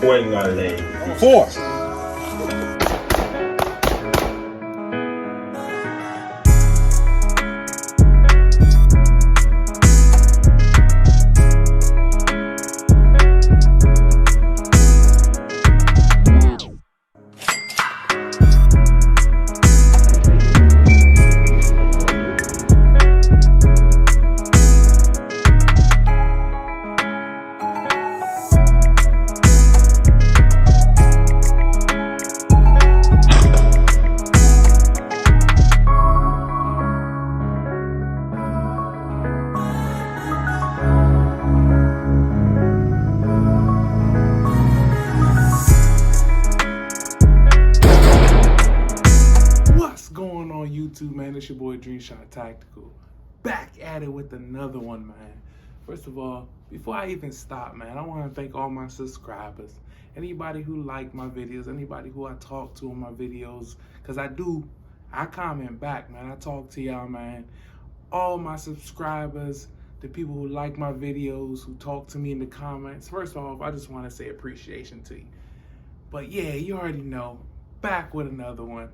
Póngale. 4. YouTube, man, it's your boy Dreamshot Tactical, back at it with another one, man. First of all, before I even stop, man, I want to thank all my subscribers, anybody who like my videos, anybody who I talk to on my videos, because I comment back, man. I talk to y'all, man. All my subscribers, the people who like my videos, who talk to me in the comments. First off, I just want to say appreciation to you. But yeah, you already know, back with another one.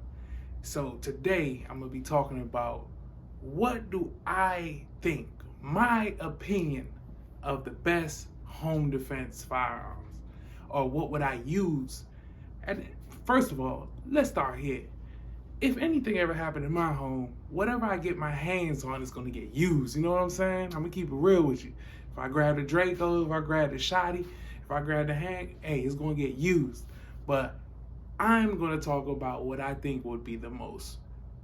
So today I'm gonna be talking about what do I think, my opinion of the best home defense firearms, or what would I use. And first of all, let's start here. If anything ever happened in my home, whatever I get my hands on is gonna get used. You know what I'm saying? I'm gonna keep it real with you. If I grab the Draco, if I grab the shotty, if I grab the hand, hey, it's gonna get used. But I'm going to talk about what I think would be the most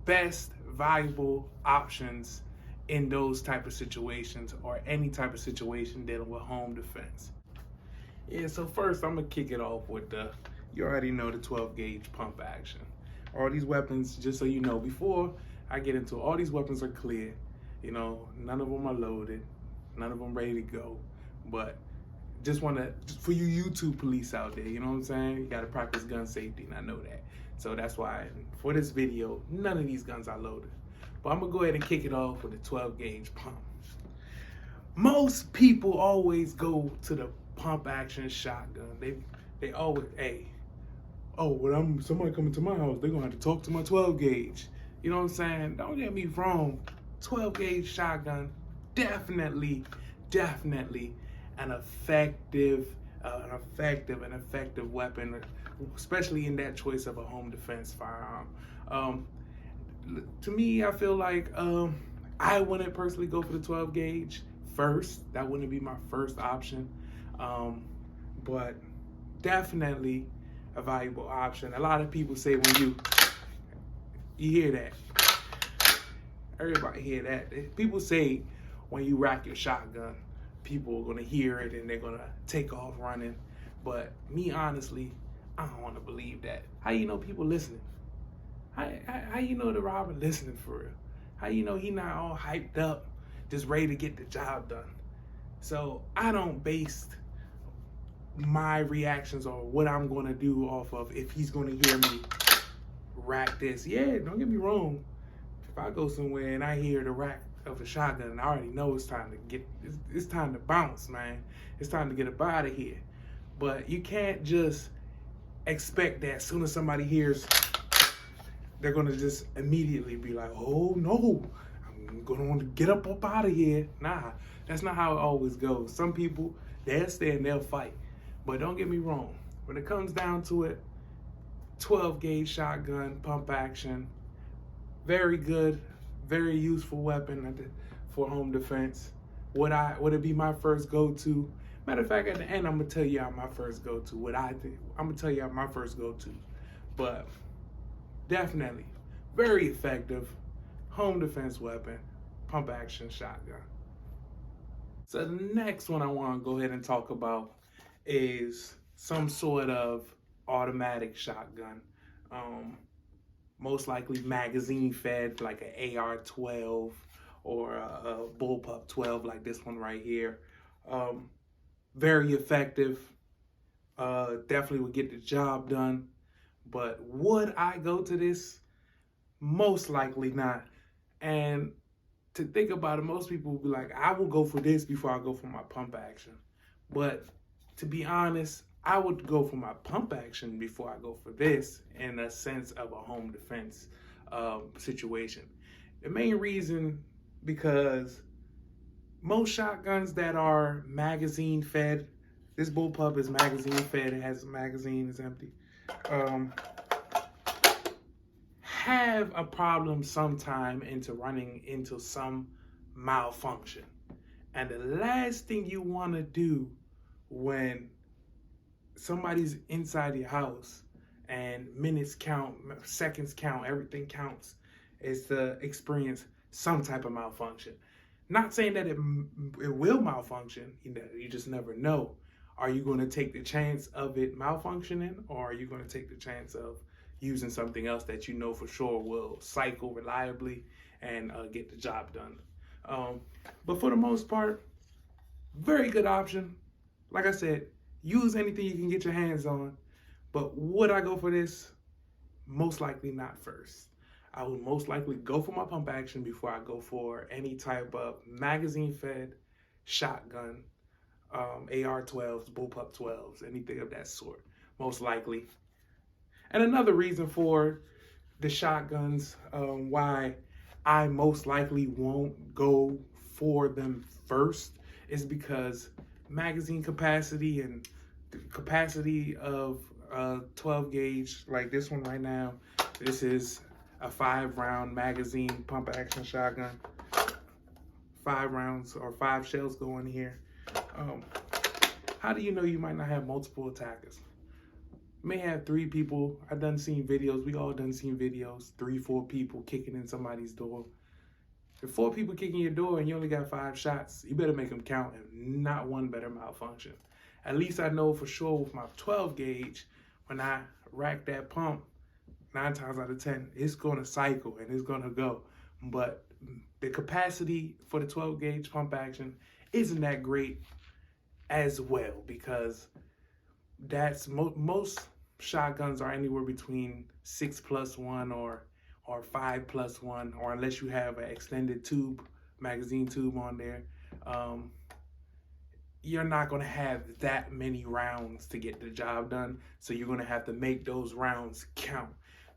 best valuable options in those type of situations, or any type of situation dealing with home defense. Yeah, so first I'm going to kick it off with you already know, the 12 gauge pump action. All these weapons, just so you know, before I get into it, all these weapons are clear. You know, none of them are loaded, none of them ready to go, but just want to, for you YouTube police out there, you know what I'm saying? You got to practice gun safety, and I know that. So that's why, for this video, none of these guns are loaded. But I'm going to go ahead and kick it off with a 12 gauge pump. Most people always go to the pump action shotgun. They always, hey, oh, when somebody coming to my house, they're going to have to talk to my 12 gauge. You know what I'm saying? Don't get me wrong. 12 gauge shotgun, definitely an effective weapon, especially in that choice of a home defense firearm. To me, I feel like I wouldn't personally go for the 12 gauge first. That wouldn't be my first option, but definitely a valuable option. A lot of people say when you hear that, everybody hear that. People say when you rack your shotgun, people are gonna hear it and they're gonna take off running. But me, honestly, I don't want to believe that. How you know people listening? How you know the robber listening for real? How you know he not all hyped up, just ready to get the job done? So I don't base my reactions or what I'm gonna do off of if he's gonna hear me rack this. Yeah, don't get me wrong. If I go somewhere and I hear the rack of a shotgun, I already know it's time to bounce, man. It's time to get up out of here. But you can't just expect that as soon as somebody hears, they're gonna just immediately be like, oh no, I'm gonna want to get up out of here. Nah, that's not how it always goes. Some people, they'll stay and they'll fight. But don't get me wrong, when it comes down to it, 12 gauge shotgun, pump action, very good, very useful weapon for home defense. Would it be my first go-to? Matter of fact, at the end, I'm gonna tell you how my first go-to. What I think, I'm gonna tell you how my first go-to. But definitely, very effective home defense weapon, pump action shotgun. So the next one I want to go ahead and talk about is some sort of automatic shotgun. Most likely magazine fed, like an AR-12 or a bullpup 12 like this one right here. Very effective, definitely would get the job done. But would I go to this? Most likely not. And to think about it, most people will be like, I will go for this before I go for my pump action. But to be honest, I would go for my pump action before I go for this in a sense of a home defense situation. The main reason, because most shotguns that are magazine fed, this bullpup is magazine fed, it has a magazine, it's empty, have a problem sometime into running into some malfunction. And the last thing you want to do when somebody's inside your house and minutes count, seconds count, everything counts, is to experience some type of malfunction. Not saying that it will malfunction, you just never know. Are you going to take the chance of it malfunctioning, or are you going to take the chance of using something else that you know for sure will cycle reliably and get the job done? But for the most part, very good option. Like I said, use anything you can get your hands on. But would I go for this? Most likely not first. I would most likely go for my pump action before I go for any type of magazine-fed shotgun, AR-12s, bullpup 12s, anything of that sort, most likely. And another reason for the shotguns, why I most likely won't go for them first, is because magazine capacity and the capacity of 12 gauge, like this one right now, this is a 5-round magazine pump action shotgun. 5 rounds or 5 shells go in here. How do you know you might not have multiple attackers? You may have 3 people. I done seen videos. We all done seen videos. 3, 4 people kicking in somebody's door. If 4 people kicking your door and you only got 5 shots, you better make them count, and not one better malfunction. At least I know for sure with my 12 gauge, when I rack that pump, 9 times out of 10, it's going to cycle and it's going to go. But the capacity for the 12 gauge pump action isn't that great as well, because that's most shotguns are anywhere between 6+1 or 5+1, or unless you have an extended tube, magazine tube on there, you're not going to have that many rounds to get the job done. So you're going to have to make those rounds count.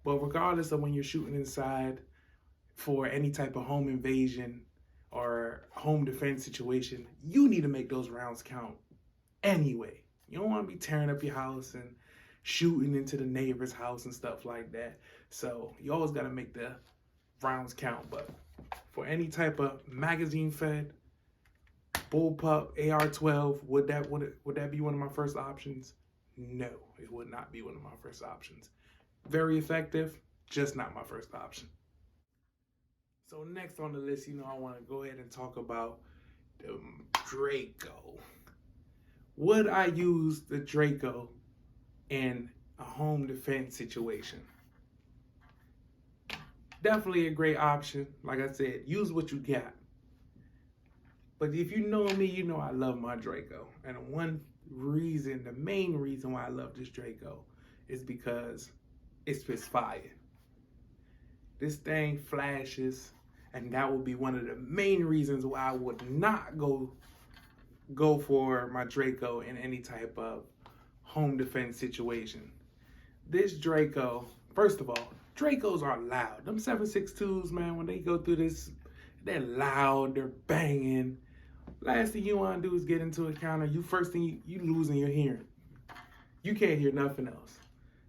But regardless of when you're shooting inside for any type of home invasion or home defense situation, you need to make those rounds count anyway. You don't want to be tearing up your house and shooting into the neighbor's house and stuff like that. So you always got to make the rounds count. But for any type of magazine fed bullpup AR-12, would that be one of my first options? No, it would not be one of my first options. Very effective, just not my first option. So next on the list, I want to go ahead and talk about the Draco. Would I use the Draco in a home defense situation? Definitely a great option. Like I said, use what you got. But if you know me, you know I love my Draco. And the main reason why I love this Draco is because it spits fire. This thing flashes, and that would be one of the main reasons why I would not go for my Draco in any type of home defense situation. This Draco, first of all, Dracos are loud. Them 7.62s, man, when they go through this, they're loud, they're banging. Last thing you want to do is get into a counter. First thing you losing your hearing. You can't hear nothing else.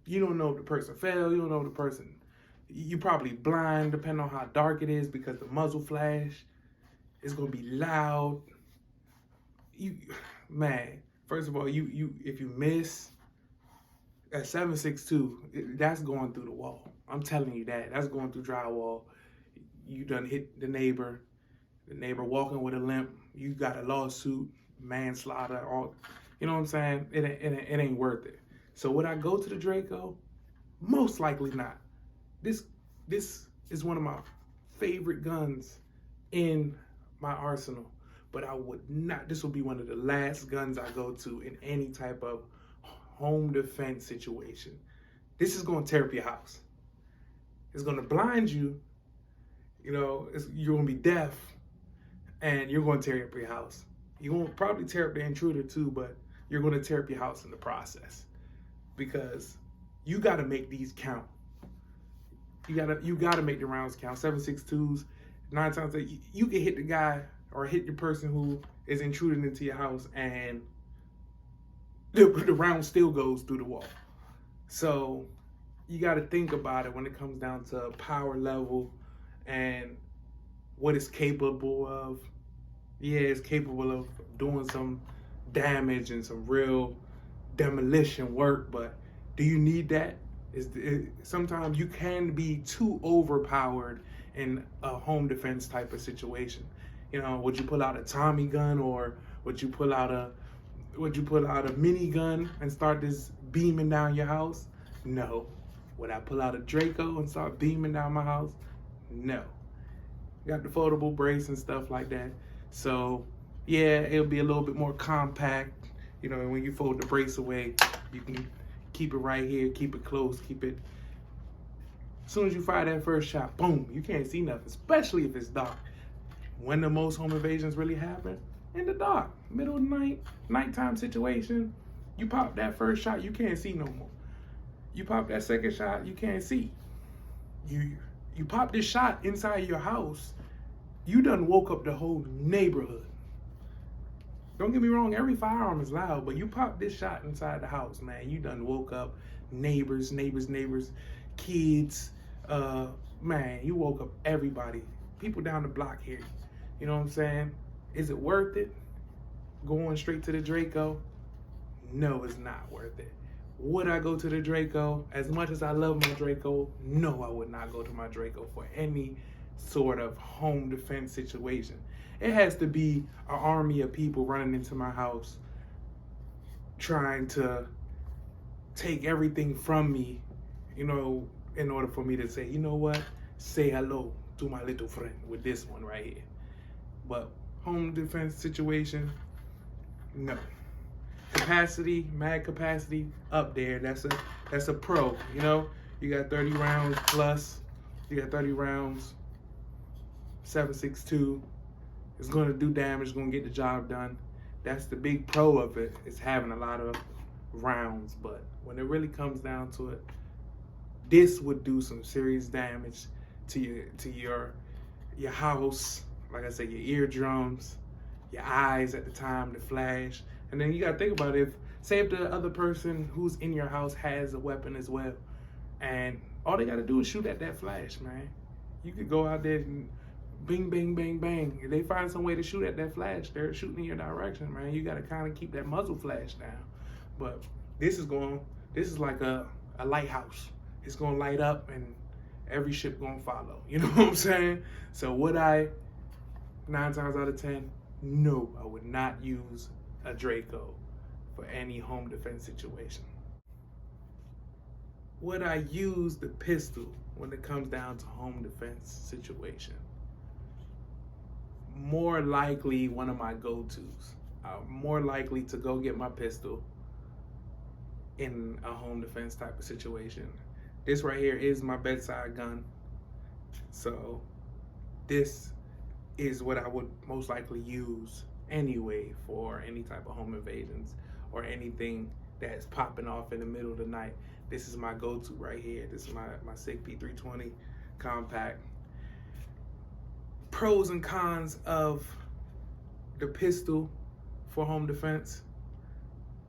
You don't know if the person fell. You don't know if the person. You're probably blind depending on how dark it is, because the muzzle flash is gonna be loud. Man, first of all, if you miss a 7.62, that's going through the wall. I'm telling you that. That's going through drywall. You done hit the neighbor walking with a limp. You got a lawsuit, manslaughter, all. You know what I'm saying? It ain't worth it. So would I go to the Draco? Most likely not. This is one of my favorite guns in my arsenal, but I would not. This will be one of the last guns I go to in any type of home defense situation. This is going to tear up your house. It's going to blind you. You're going to be deaf, and you're going to tear up your house. You're going to probably tear up the intruder too, but you're going to tear up your house in the process, because you got to make these count. You gotta make the rounds count. 7.62s, 9 times you can hit the guy or hit the person who is intruding into your house, and the round still goes through the wall. So you got to think about it when it comes down to power level and what it's capable of. Yeah, it's capable of doing some damage and some real demolition work, but do you need that? Sometimes you can be too overpowered in a home defense type of situation. You know, would you pull out a Tommy gun, or would you pull out a mini gun and start this beaming down your house? No. Would I pull out a Draco and start beaming down my house? No. Got the foldable brace and stuff like that. So yeah, it'll be a little bit more compact. You know, when you fold the brace away, you can keep it right here, keep it close, keep it. As soon as you fire that first shot, boom, you can't see nothing, especially if it's dark. When the most home invasions really happen? In the dark, middle of the night, nighttime situation. You pop that first shot, you can't see no more. You pop that second shot, you can't see. You pop this shot inside your house, you done woke up the whole neighborhood. Don't get me wrong, every firearm is loud, but you pop this shot inside the house, man, you done woke up neighbors, kids, man, you woke up everybody. People down the block here. You know what I'm saying? Is it worth it? Going straight to the Draco? No, it's not worth it. Would I go to the Draco? As much as I love my Draco, no, I would not go to my Draco for any sort of home defense situation. It has to be an army of people running into my house trying to take everything from me, you know, in order for me to say, you know what, say hello to my little friend with this one right here. But home defense situation, no. Capacity, mag capacity, up there. That's a pro, you know. You got 30 rounds plus. You got 30 rounds. 7.62. It's gonna do damage. It's gonna get the job done. That's the big pro of it. Is having a lot of rounds. But when it really comes down to it, this would do some serious damage to your house. Like I said, your eardrums, your eyes at the time, the flash. And then you gotta think about it. Say if the other person who's in your house has a weapon as well, and all they gotta do is shoot at that flash, man. You could go out there and bing, bang, bang, bang. If they find some way to shoot at that flash, they're shooting in your direction, man. You gotta kind of keep that muzzle flash down. But this is like a lighthouse. It's gonna light up and every ship gonna follow. You know what I'm saying? So would I, 9 times out of 10, no, I would not use a Draco for any home defense situation. Would I use the pistol when it comes down to home defense situation? More likely one of my go-tos. I'm more likely to go get my pistol in a home defense type of situation. This right here is my bedside gun. So this is what I would most likely use anyway for any type of home invasions or anything that's popping off in the middle of the night. This is my go-to right here. This is my SIG P320 compact. Pros and cons of the pistol for home defense.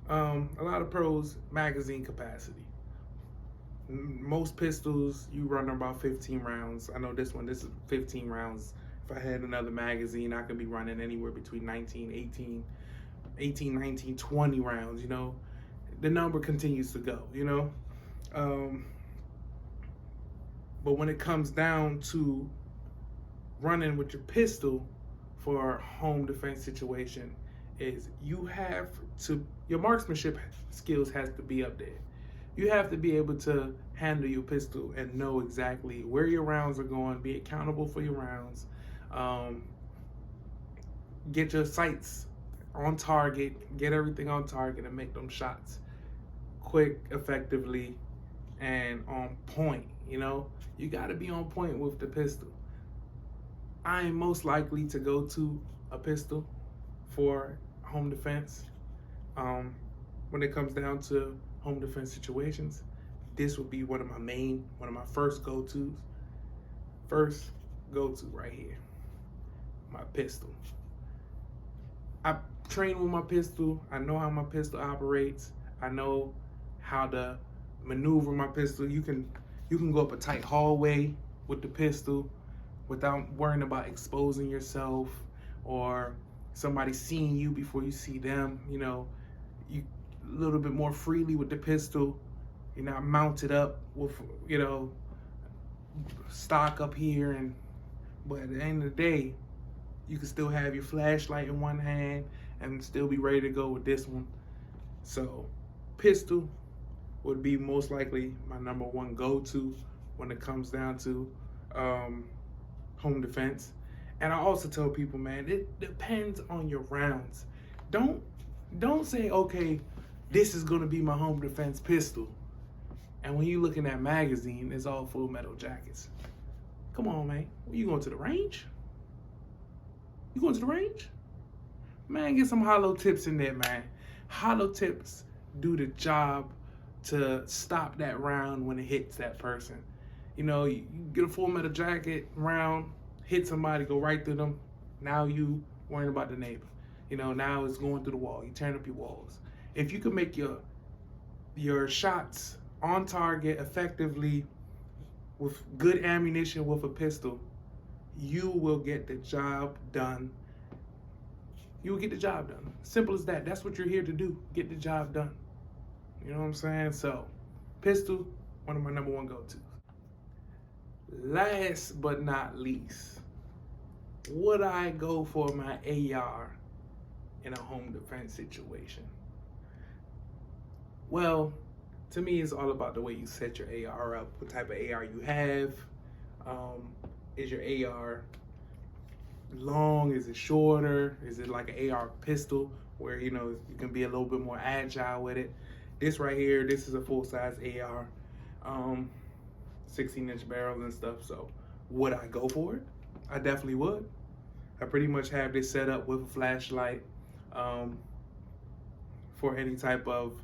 A lot of pros: magazine capacity. Most pistols, you run about 15 rounds. I know this is 15 rounds. If I had another magazine, I could be running anywhere between 18, 19, 20 rounds, you know. The number continues to go, you know. But when it comes down to running with your pistol for a home defense situation, is your marksmanship skills has to be up there. You have to be able to handle your pistol and know exactly where your rounds are going, be accountable for your rounds, get your sights on target, get everything on target, and make them shots quick, effectively, and on point. You know, you got to be on point with the pistol. I am most likely to go to a pistol for home defense. when it comes down to home defense situations, this would be one of my first go-tos. First go-to right here, my pistol. I train with my pistol. I know how my pistol operates. I know how to maneuver my pistol. You can go up a tight hallway with the pistol without worrying about exposing yourself or somebody seeing you before you see them. You know, you a little bit more freely with the pistol. You're not mounted up with, you know, stock up here, but at the end of the day, you can still have your flashlight in one hand and still be ready to go with this one. So pistol would be most likely my number one go-to when it comes down to home defense. And I also tell people, man, it depends on your rounds. Don't say, okay, this is gonna be my home defense pistol, and when you look in that magazine, it's all full metal jackets. Come on, man. You going to the range? You going to the range? Man, get some hollow tips in there, man. Hollow tips do the job to stop that round when it hits that person. You know, you get a full metal jacket round, hit somebody, go right through them. Now you worrying about the neighbor. You know, now it's going through the wall. You turn up your walls. If you can make your shots on target effectively with good ammunition with a pistol, you will get the job done. You will get the job done. Simple as that. That's what you're here to do. Get the job done. You know what I'm saying? So, pistol, one of my number one go-tos. Last but not least, would I go for my AR in a home defense situation? Well, to me, it's all about the way you set your AR up, what type of AR you have. Is your AR long? Is it shorter? Is it like an AR pistol where, you know, you can be a little bit more agile with it? This right here, this is a full-size AR, 16-inch barrel and stuff. So would I go for it? I definitely would. I pretty much have this set up with a flashlight for any type of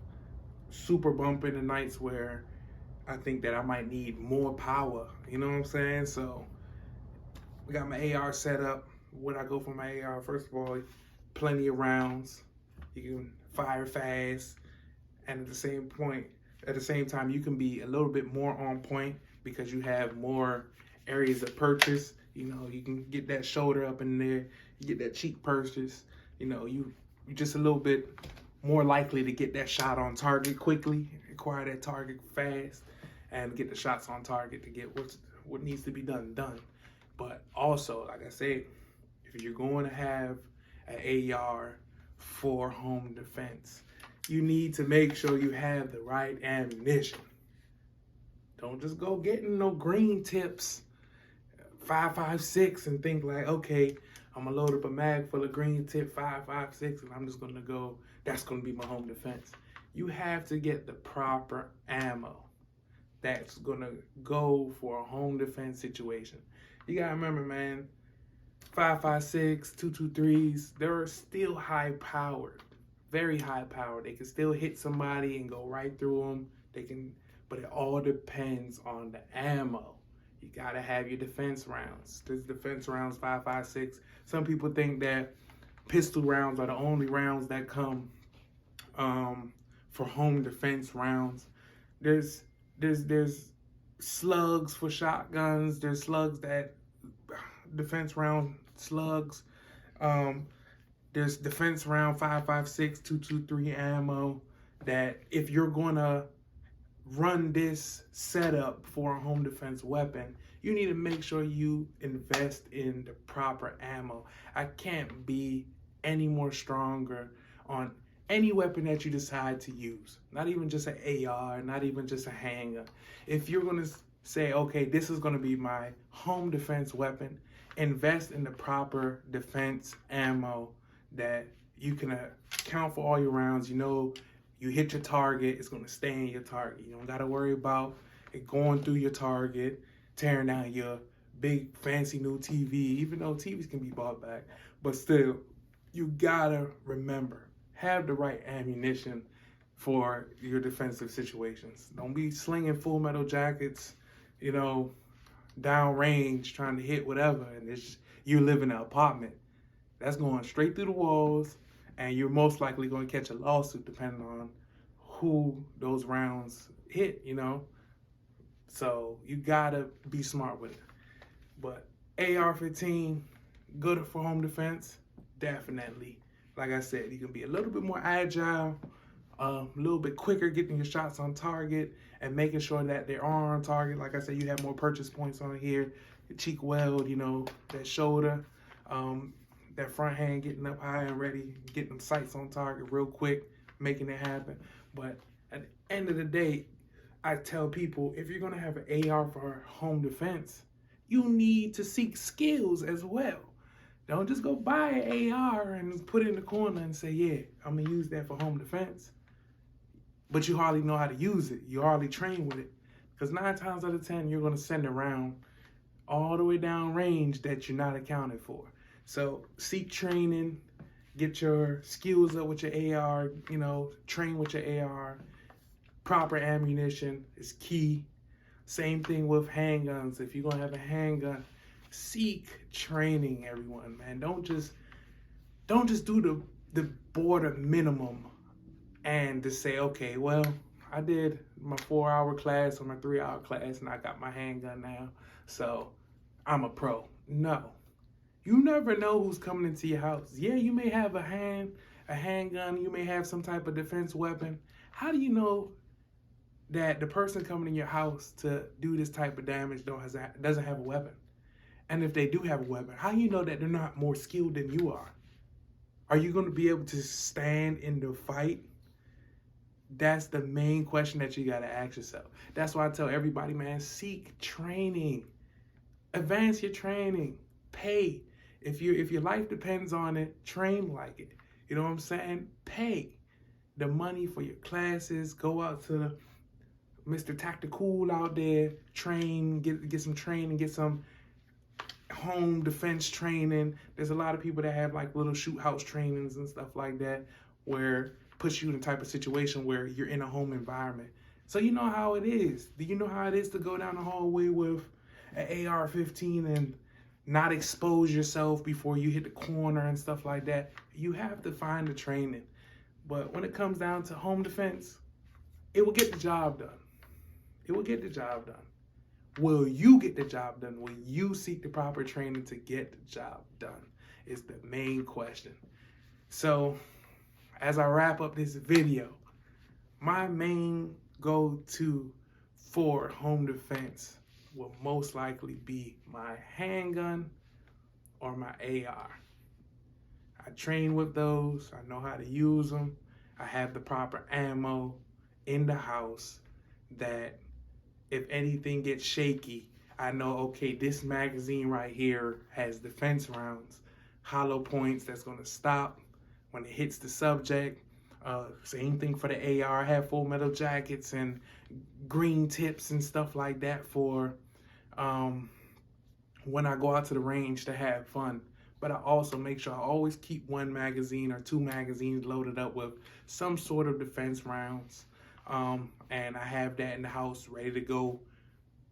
super bump in the nights where I think that I might need more power. You know what I'm saying? So we got my AR set up. Would I go for my AR? First of all, plenty of rounds. You can fire fast, and at the same time, you can be a little bit more on point because you have more areas of purchase. You know, you can get that shoulder up in there, you get that cheek purchase. You know, you're just a little bit more likely to get that shot on target quickly, acquire that target fast, and get the shots on target to get what needs to be done. But also, like I said, if you're going to have an AR for home defense, you need to make sure you have the right ammunition. Don't just go getting no green tips, 5.56, and think like, okay, I'm gonna load up a mag full of green tip 5.56, and I'm just gonna go, that's gonna be my home defense. You have to get the proper ammo that's gonna go for a home defense situation. You gotta remember, man, 5.56, 223s, they're still high powered, very high powered. They can still hit somebody and go right through them. But it all depends on the ammo. You gotta have your defense rounds. There's defense rounds, 5.56. Some people think that pistol rounds are the only rounds that come for home defense rounds. There's slugs for shotguns. There's slugs that defense round slugs. There's defense round 5.56, 223 ammo that if you're gonna run this setup for a home defense weapon, you need to make sure you invest in the proper ammo. I can't be any more stronger on any weapon that you decide to use. Not even just an AR, not even just a handgun. If you're gonna say, okay, this is gonna be my home defense weapon, invest in the proper defense ammo that you can account for all your rounds. You know, you hit your target, it's gonna stay in your target. You don't gotta worry about it going through your target, tearing down your big fancy new TV, even though TVs can be bought back. But still, you gotta remember, have the right ammunition for your defensive situations. Don't be slinging full metal jackets, you know, downrange trying to hit whatever, and you live in an apartment. That's going straight through the walls, and you're most likely going to catch a lawsuit depending on who those rounds hit, you know. So you gotta be smart with it. But AR-15, good for home defense, definitely. Like I said, you can be a little bit more agile, a little bit quicker getting your shots on target and making sure that they are on target. Like I said, you have more purchase points on here, your cheek weld, you know, that shoulder, that front hand getting up high and ready, getting them sights on target real quick, making it happen. But at the end of the day, I tell people, if you're gonna have an AR for home defense, you need to seek skills as well. Don't just go buy an AR and put it in the corner and say, yeah, I'm gonna use that for home defense. But you hardly know how to use it. You hardly train with it. Because 9 times out of 10, you're gonna send a round all the way down range that you're not accounted for. So seek training, get your skills up with your AR, you know, train with your AR. Proper ammunition is key. Same thing with handguns. If you're gonna have a handgun, seek training, everyone, man. Don't just do the border minimum and just say, okay, well, I did my 4-hour class or my 3-hour class and I got my handgun now, so I'm a pro. No. You never know who's coming into your house. Yeah, you may have a handgun, you may have some type of defense weapon. How do you know that the person coming in your house to do this type of damage doesn't have a weapon? And if they do have a weapon, how do you know that they're not more skilled than you are? Are you going to be able to stand in the fight? That's the main question that you got to ask yourself. That's why I tell everybody, man, seek training. Advance your training. Pay. If your life depends on it, train like it. You know what I'm saying? Pay the money for your classes. Go out to Mr. Tactical out there, train, get some training, get some home defense training. There's a lot of people that have like little shoot house trainings and stuff like that, where puts you in a type of situation where you're in a home environment. So you know how it is. Do you know how it is to go down the hallway with an AR-15 and not expose yourself before you hit the corner and stuff like that? You have to find the training. But when it comes down to home defense, it will get the job done. It will get the job done. Will you get the job done? Will you seek the proper training to get the job done? Is the main question. So, as I wrap up this video, my main go-to for home defense will most likely be my handgun or my AR. I train with those. I know how to use them. I have the proper ammo in the house that if anything gets shaky, I know, okay, this magazine right here has defense rounds, hollow points that's gonna stop when it hits the subject. Same thing for the AR. I have full metal jackets and green tips and stuff like that for when I go out to the range to have fun. But I also make sure I always keep 1 magazine or 2 magazines loaded up with some sort of defense rounds. And I have that in the house ready to go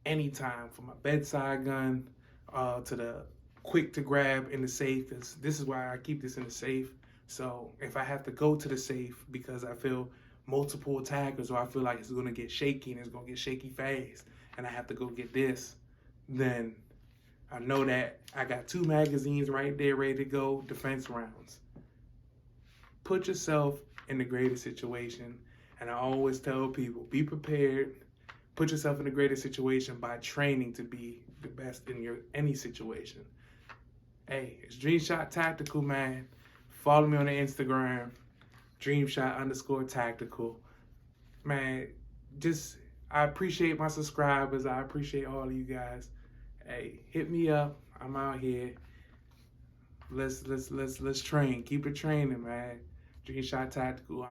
anytime, from my bedside gun to the quick to grab in the safe. This is why I keep this in the safe. So if I have to go to the safe because I feel multiple attackers, or I feel like it's going to get shaky and it's going to get shaky fast, and I have to go get this, then I know that I got 2 magazines right there ready to go, defense rounds. Put yourself in the greatest situation. And I always tell people, be prepared. Put yourself in a greater situation by training to be the best in any situation. Hey, it's Dreamshot Tactical, man. Follow me on the Instagram, Dreamshot_tactical. Man, I appreciate my subscribers. I appreciate all of you guys. Hey, hit me up. I'm out here. Let's train. Keep it training, man. Dreamshot Tactical.